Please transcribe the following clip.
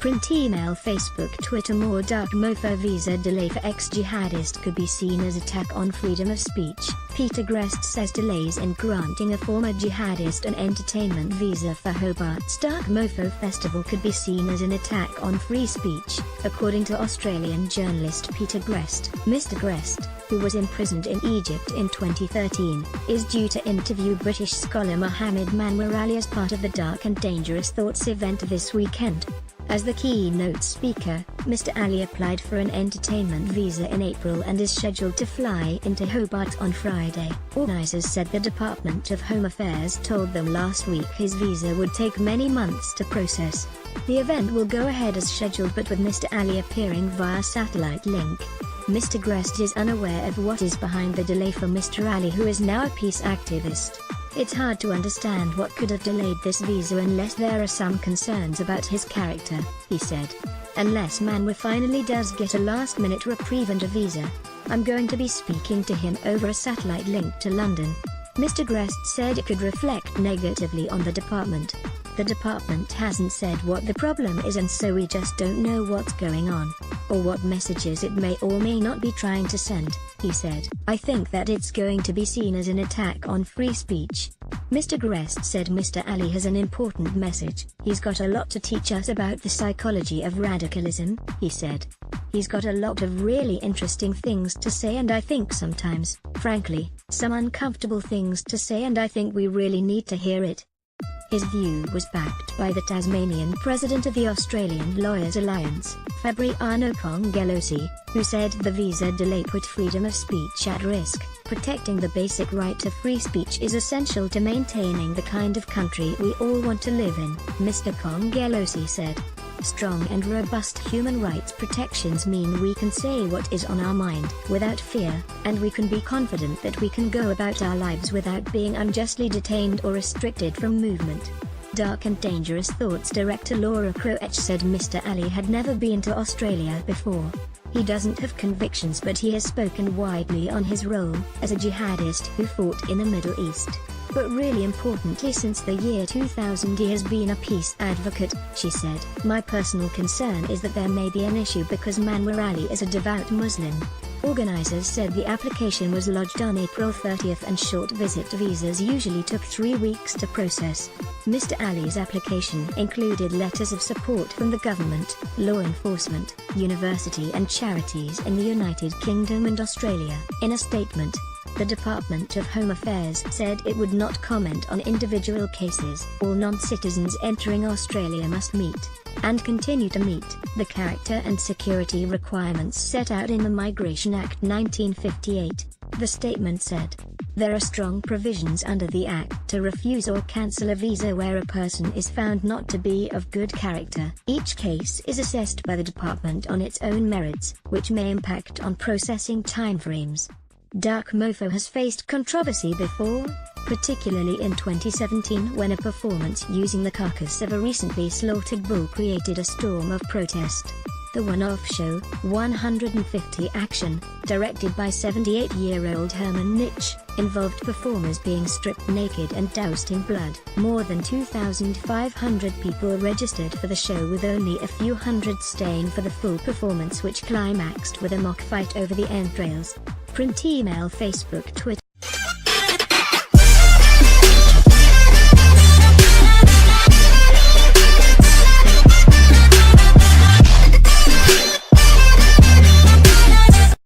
Print email Facebook Twitter More dark Mofo visa delay for ex-jihadist could be seen as attack on freedom of speech. Peter Greste says delays in granting a former jihadist an entertainment visa for Hobart's Dark Mofo festival could be seen as an attack on free speech, according to Australian journalist Peter Greste. Mr. Greste, who was imprisoned in Egypt in 2013, is due to interview British scholar Mohammed Manwar Ali as part of the Dark and Dangerous Thoughts event this weekend. As the keynote speaker, Mr. Ali applied for an entertainment visa in April and is scheduled to fly into Hobart on Friday. Organizers said the Department of Home Affairs told them last week his visa would take many months to process. The event will go ahead as scheduled, but with Mr. Ali appearing via satellite link. Mr. Greste is unaware of what is behind the delay for Mr. Ali, who is now a peace activist. It's hard to understand what could have delayed this visa unless there are some concerns about his character, he said. Unless Manwar finally does get a last-minute reprieve and a visa, I'm going to be speaking to him over a satellite link to London. Mr. Greste said it could reflect negatively on the department. The department hasn't said what the problem is, and so we just don't know what's going on, or what messages it may or may not be trying to send, he said. I think that it's going to be seen as an attack on free speech. Mr. Greste said Mr. Ali has an important message. He's got a lot to teach us about the psychology of radicalism, he said. He's got a lot of really interesting things to say, and I think sometimes, frankly, some uncomfortable things to say, and I think we really need to hear it. His view was backed by the Tasmanian president of the Australian Lawyers Alliance, Fabriano Congelosi, who said the visa delay put freedom of speech at risk. Protecting the basic right to free speech is essential to maintaining the kind of country we all want to live in, Mr. Congelosi said. Strong and robust human rights protections mean we can say what is on our mind without fear, and we can be confident that we can go about our lives without being unjustly detained or restricted from movement. Dark and Dangerous Thoughts director Laura Croech said Mr. Ali had never been to Australia before. He doesn't have convictions, but he has spoken widely on his role as a jihadist who fought in the Middle East. But really importantly, since the year 2000 he has been a peace advocate, she said. My personal concern is that there may be an issue because Manwar Ali is a devout Muslim. Organizers said the application was lodged on April 30th and short visit visas usually took 3 weeks to process. Mr. Ali's application included letters of support from the government, law enforcement, university and charities in the United Kingdom and Australia. In a statement, the Department of Home Affairs said it would not comment on individual cases. All non-citizens entering Australia must meet, and continue to meet, the character and security requirements set out in the Migration Act 1958, the statement said. There are strong provisions under the Act to refuse or cancel a visa where a person is found not to be of good character. Each case is assessed by the department on its own merits, which may impact on processing timeframes. Dark Mofo has faced controversy before, particularly in 2017 when a performance using the carcass of a recently slaughtered bull created a storm of protest. The one-off show, 150 Action, directed by 78-year-old Herman Nitsch, involved performers being stripped naked and doused in blood. More than 2,500 people registered for the show, with only a few hundred staying for the full performance, which climaxed with a mock fight over the entrails. Print email Facebook Twitter